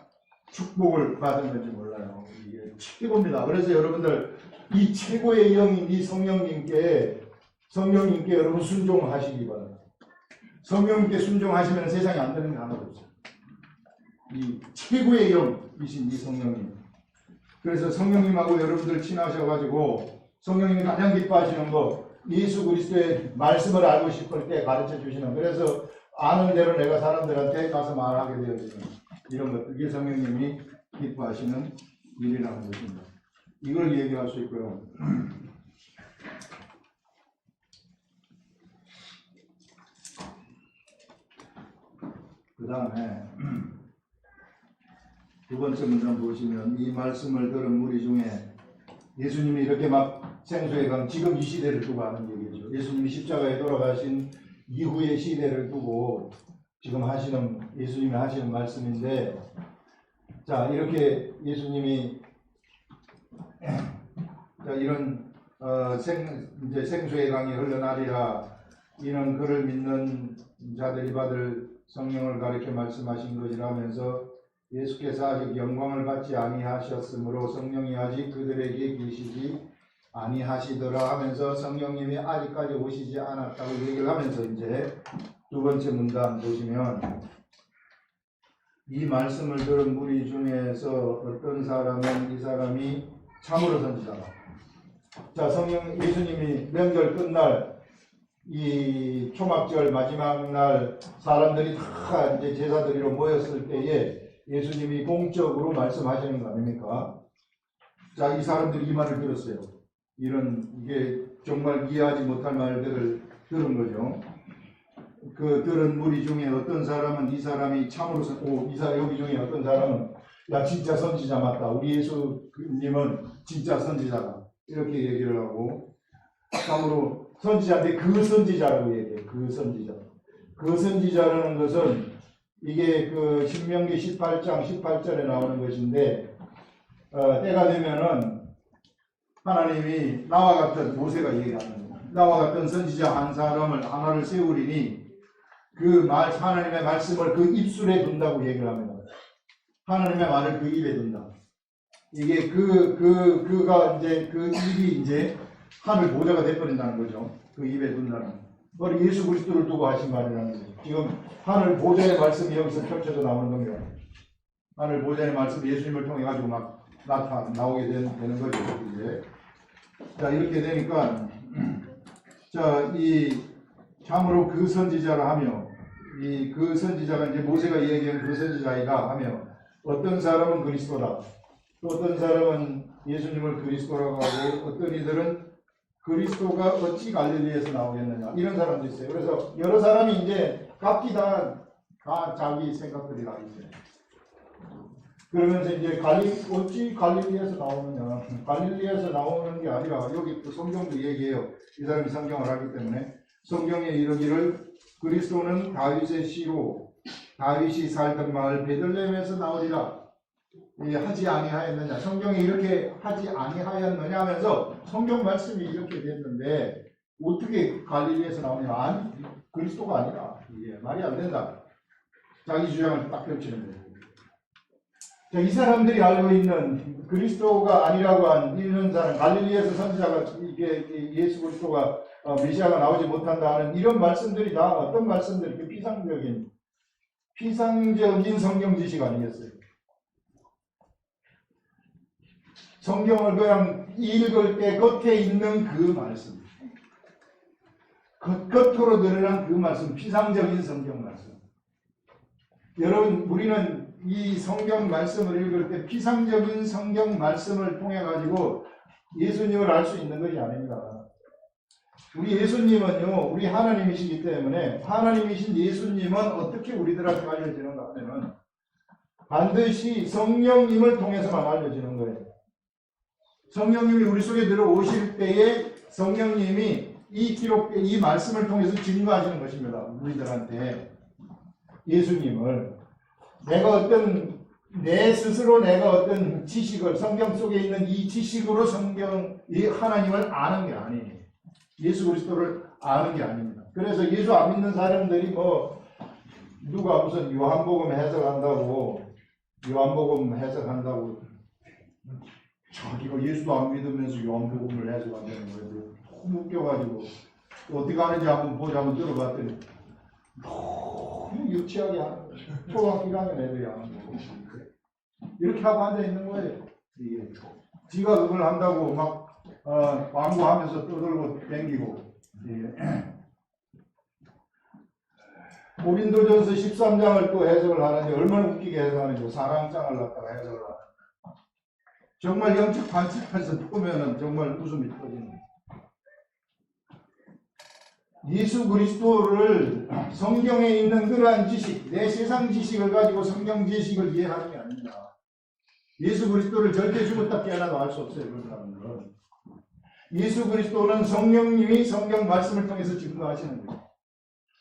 Speaker 1: 축복을 받은 건지 몰라요. 이게 최고입니다. 그래서 여러분들 이 최고의 영인 이 성령님께 여러분 순종하시기 바랍니다. 성령님께 순종하시면 세상에 안 되는 게 하나도 없어요. 이 최고의 영이신 이 성령님. 그래서 성령님하고 여러분들 친하셔가지고 성령님이 가장 기뻐하시는 거, 예수 그리스도의 말씀을 알고 싶을 때 가르쳐 주시는, 그래서 아는 대로 내가 사람들한테 가서 말하게 되어지는 이런 것들, 이게 성령님이 기뻐하시는 일이라는 것입니다. 이걸 얘기할 수 있고요. 그 다음에 두 번째 문장 보시면, 이 말씀을 들은 무리 중에 예수님이 이렇게 막 생수의 강, 지금 이 시대를 두고 하는 얘기죠. 예수님이 십자가에 돌아가신 이후의 시대를 두고 지금 예수님이 하시는 말씀인데, 자, 이렇게 예수님이 자, 이런 이제 생수의 강이 흘러나리라, 이는 그를 믿는 자들이 받을 성령을 가리켜 말씀하신 것이라면서, 예수께서 아직 영광을 받지 아니하셨으므로 성령이 아직 그들에게 계시지 아니하시더라 하면서 성령님이 아직까지 오시지 않았다고 얘기를 하면서, 이제 두 번째 문단 보시면, 이 말씀을 들은 무리 중에서 어떤 사람은 이 사람이 참으로 선지자다. 자, 예수님이 명절 끝날 이 초막절 마지막 날 사람들이 다 이제 제사드리러 모였을 때에 예수님이 공적으로 말씀하시는 거 아닙니까? 자, 이 사람들이 이 말을 들었어요. 이게 정말 이해하지 못할 말들을 들은 거죠. 그 들은 무리 중에 어떤 사람은 이 사람이 참으로 여기 중에 어떤 사람은, 야, 진짜 선지자 맞다. 우리 예수님은 진짜 선지자다. 이렇게 얘기를 하고, 참으로 선지자인데 그 선지자라고 얘기해요. 그 선지자. 그 선지자라는 것은 이게 그 신명기 18장 18절에 나오는 것인데, 때가 되면은 하나님이 나와 같은, 모세가 얘기하는 거예요. 나와 같은 선지자 한 사람을 하나를 세우리니 하나님의 말씀을 그 입술에 둔다고 얘기를 합니다. 하나님의 말을 그 입에 둔다. 이게 그가 이제 그 입이 이제 하늘 보좌가 돼버린다는 거죠. 그 입에 둔다는. 우리 예수 그리스도를 두고 하신 말이라는 거죠. 지금 하늘 보좌의 말씀이 여기서 펼쳐져 나오는 겁니다. 하늘 보좌의 말씀 예수님을 통해 가지고 막 나오게 되는 거죠. 이제. 자, 이렇게 되니까, 자, 이 참으로 그 선지자라 하며, 그 선지자가 이제 모세가 얘기하는 그 선지자이다 하며, 어떤 사람은 그리스도다, 또 어떤 사람은 예수님을 그리스도라고 하고, 어떤 이들은 그리스도가 어찌 갈릴리에서 나오겠느냐, 이런 사람도 있어요. 그래서 여러 사람이 이제 각기 다 자기 생각들이 다 있어요. 그러면서 이제 어찌 갈릴리에서 나오느냐, 갈릴리에서 나오는 게 아니라, 여기 또 성경도 얘기해요. 이 사람이 성경을 하기 때문에 성경에 이르기를 그리스도는 다윗의 씨로 다윗이 살던 마을 베들레헴에서 나오리라 하지 아니하였느냐. 성경이 이렇게 하지 아니하였느냐 하면서 성경 말씀이 이렇게 됐는데 어떻게 갈릴리에서 나오냐. 아니, 그리스도가 아니라. 이게 말이 안 된다. 자기 주장을 딱 펼치는 거예요. 자, 이 사람들이 알고 있는 그리스도가 아니라고 한 이런 사람, 갈릴리에서 선지자가 이게 예수 그리스도가 메시아가 나오지 못한다 하는 이런 말씀들이 다 어떤 말씀들이 피상적인 성경 지식 아니겠어요? 성경을 그냥 읽을 때 겉에 있는 그 말씀, 겉으로 드러난 그 말씀, 피상적인 성경 말씀. 여러분, 우리는 이 성경 말씀을 읽을 때 피상적인 성경 말씀을 통해 가지고 예수님을 알 수 있는 것이 아닙니다. 우리 예수님은요, 우리 하나님이시기 때문에 하나님이신 예수님은 어떻게 우리들한테 알려지는가 하면은 반드시 성령님을 통해서만 알려지는 거예요. 성령님이 우리 속에 들어오실 때에 성령님이 이 기록된 이 말씀을 통해서 증거하시는 것입니다. 우리들한테 예수님을 내 스스로 내가 어떤 지식을 성경 속에 있는 이 지식으로 이 하나님을 아는 게 아니에요. 예수 그리스도를 아는 게 아닙니다. 그래서 예수 안 믿는 사람들이 누가 무슨 요한복음 해석한다고 자기가 예수도 안 믿으면서 요한복음을 해석한다는 거예요. 너무 웃겨가지고 어떻게 하는지 한번 들어봤더니 너무 유치하게 하는 거예요. 초등학교 1학년 애들이 하는 거고 이렇게 하고 앉아 있는 거예요. 이게 지가 그걸 한다고 막 광고하면서 떠들고 댕기고. 고린도전서 13장을 또 해석을 하는데 얼마나 웃기게 해석하는지 사랑장을 갖다가 해석을 하는 정말 영적 관측해서 보면은 정말 웃음이 터지는 거예요. 예수 그리스도를 성경에 있는 그러한 지식, 내 세상 지식을 가지고 성경 지식을 이해하는 게 아닙니다. 예수 그리스도를 절대 죽었다 깨어나도 알 수 없어요. 그런 사람들은. 예수 그리스도는 성령님이 성경 말씀을 통해서 증거하시는 거예요.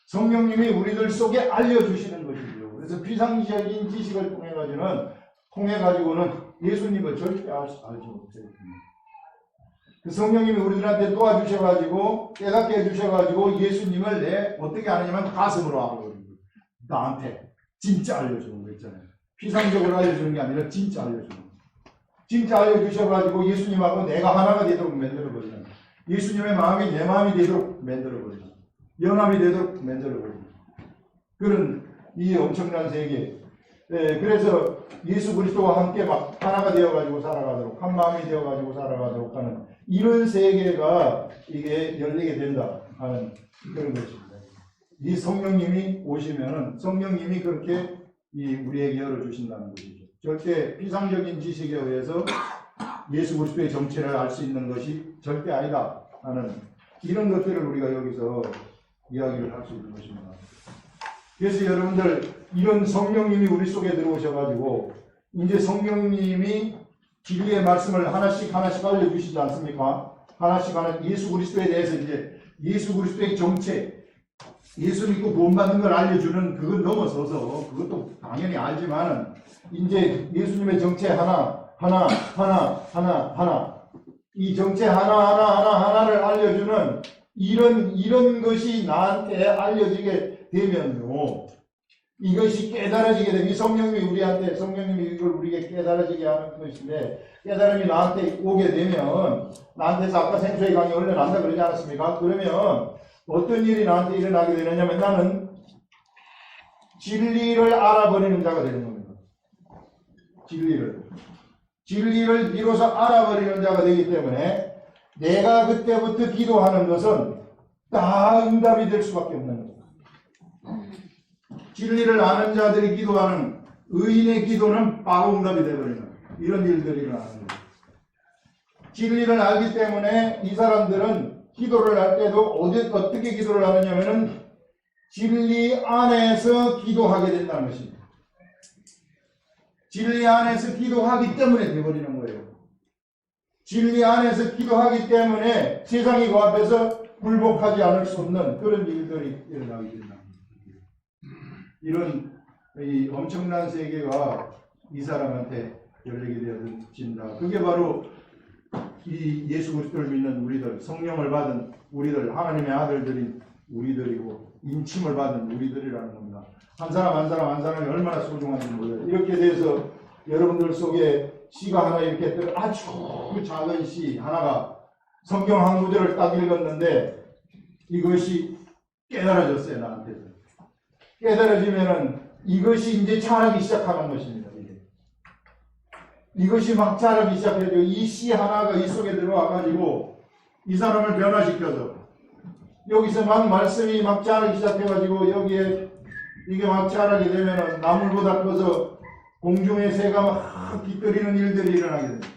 Speaker 1: 성령님이 우리들 속에 알려주시는 것이죠. 그래서 비상적인 지식을 통해 가지고는 예수님을 절대 알지 못해요. 그 성령님이 우리들한테 도와주셔가지고 깨닫게 해주셔가지고 예수님을 어떻게 하느냐면 가슴으로 알아버리는 거예요. 나한테 진짜 알려주는 거 있잖아요. 피상적으로 알려주는 게 아니라 진짜 알려주는 거예요. 진짜 알려주셔가지고 예수님하고 내가 하나가 되도록 만들어버리는 거예요. 예수님의 마음이 내 마음이 되도록 만들어버리는 거예요. 연합이 되도록 만들어버리는 거예요. 그런 이 엄청난 세계. 그래서 예수 그리스도와 함께 막 하나가 되어가지고 살아가도록 한 마음이 되어가지고 살아가도록 하는 이런 세계가 이게 열리게 된다 하는 그런 것입니다. 이 성령님이 오시면은 성령님이 그렇게 우리에게 열어주신다는 것이죠. 절대 비상적인 지식에 의해서 예수 그리스도의 정체를 알 수 있는 것이 절대 아니다 하는 이런 것들을 우리가 여기서 이야기를 할 수 있는 것입니다. 그래서 여러분들 이런 성령님이 우리 속에 들어오셔가지고 이제 성령님이 진리의 말씀을 하나씩 알려주시지 않습니까? 하나씩 예수 그리스도에 대해서 이제 예수 그리스도의 정체, 예수 믿고 구원받는 걸 알려주는 그걸 넘어서서 그것도 당연히 알지만은 이제 예수님의 정체 하나 이 정체 하나를 알려주는 이런 것이 나한테 알려지게 되면요. 이것이 깨달아지게 되면 성령님이 이걸 우리에게 깨달아지게 하는 것인데 깨달음이 나한테 오게 되면 나한테서 아까 생수의 강이 흘러난다 그러지 않았습니까? 그러면 어떤 일이 나한테 일어나게 되느냐면 나는 진리를 알아버리는 자가 되는 겁니다. 진리를 비로소 알아버리는 자가 되기 때문에 내가 그때부터 기도하는 것은 다 응답이 될 수밖에 없는 겁니다. 진리를 아는 자들이 기도하는 의인의 기도는 바로 응답이 되어버리는 이런 일들이 일어나는 거예요. 진리를 알기 때문에 이 사람들은 기도를 할 때도 어떻게 기도를 하느냐면은 진리 안에서 기도하게 된다는 것입니다. 진리 안에서 기도하기 때문에 되어버리는 거예요. 진리 안에서 기도하기 때문에 세상이 그 앞에서 굴복하지 않을 수 없는 그런 일들이 일어나게 된다. 이런 이 엄청난 세계가 이 사람한테 열리게 되어진다. 그게 바로 이 예수 그리스도를 믿는 우리들, 성령을 받은 우리들, 하나님의 아들들인 우리들이고 인침을 받은 우리들이라는 겁니다. 한 사람이 얼마나 소중한지 몰라요. 이렇게 돼서 여러분들 속에 시가 하나 이렇게 아주 작은 시 하나가 성경 한 구절을 딱 읽었는데 이것이 깨달아졌어요. 나한테서. 깨달아지면은 이것이 이제 자라기 시작하는 것입니다. 이것이 막 자라기 시작해요. 이 씨 하나가 이 속에 들어와가지고 이 사람을 변화시켜서 여기서 막 말씀이 막 자라기 시작해가지고 여기에 이게 막 자라게 되면은 나물보다 커서 공중의 새가 막 깃들이는 일들이 일어나게 됩니다.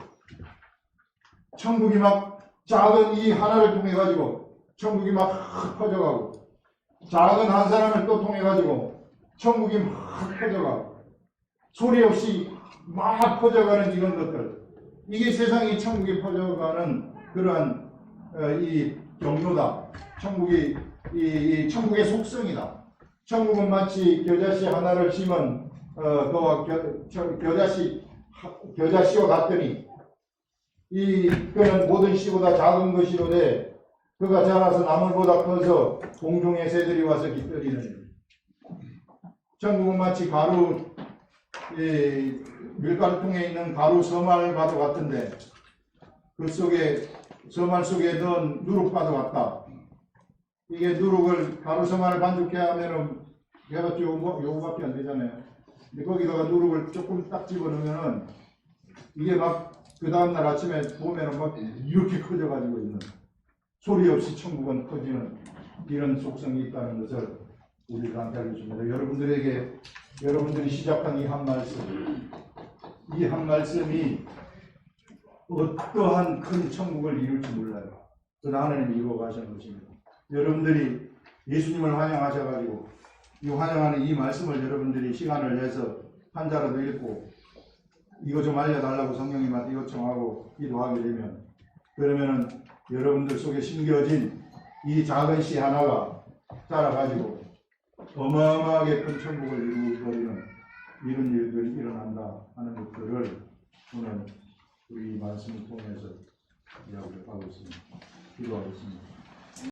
Speaker 1: 천국이 막 작은 이 하나를 통해 가지고 천국이 막 퍼져가고 작은 한 사람을 또 통해 가지고 천국이 막 퍼져가고 소리 없이 막 퍼져가는 이런 것들, 이게 세상이 천국이 퍼져가는 그러한 이 경로다. 천국이 이 천국의 속성이다. 천국은 마치 겨자씨 하나를 심은 그와 겨자씨와 같더니 그는 모든 씨보다 작은 것이로되 그가 자라서 나물보다 커서 공중의 새들이 와서 깃들이는. 천국은 마치 가루, 밀가루통에 있는 가루 서말과도 같은데 그 속에 서말 속에 넣은 누룩과도 같다. 이게 누룩을 가루 서말을 반죽해 하면은 해봤자 요거밖에 안 되잖아요. 근데 거기다가 누룩을 조금 딱 집어넣으면은 이게 막 그 다음날 아침에 보면은 막 이렇게 커져가지고 있는, 소리 없이 천국은 커지는 이런 속성이 있다는 것을 우리들한테 알려줍니다. 여러분들이 시작한 이 한 말씀이 어떠한 큰 천국을 이룰지 몰라요. 그러나 하나님이 이루어가시는 것입니다. 여러분들이 예수님을 환영하셔가지고 이 환영하는 이 말씀을 여러분들이 시간을 내서 한 자라도 읽고 이거 좀 알려달라고 성령님한테 요청하고 기도하게 되면, 그러면은 여러분들 속에 심겨진 이 작은 씨 하나가 자라가지고 어마어마하게 큰 천국을 이루어버리는 이런 일들이 일어난다 하는 것들을 오늘 우리 말씀을 통해서 이야기를 하고 있습니다. 기도하겠습니다.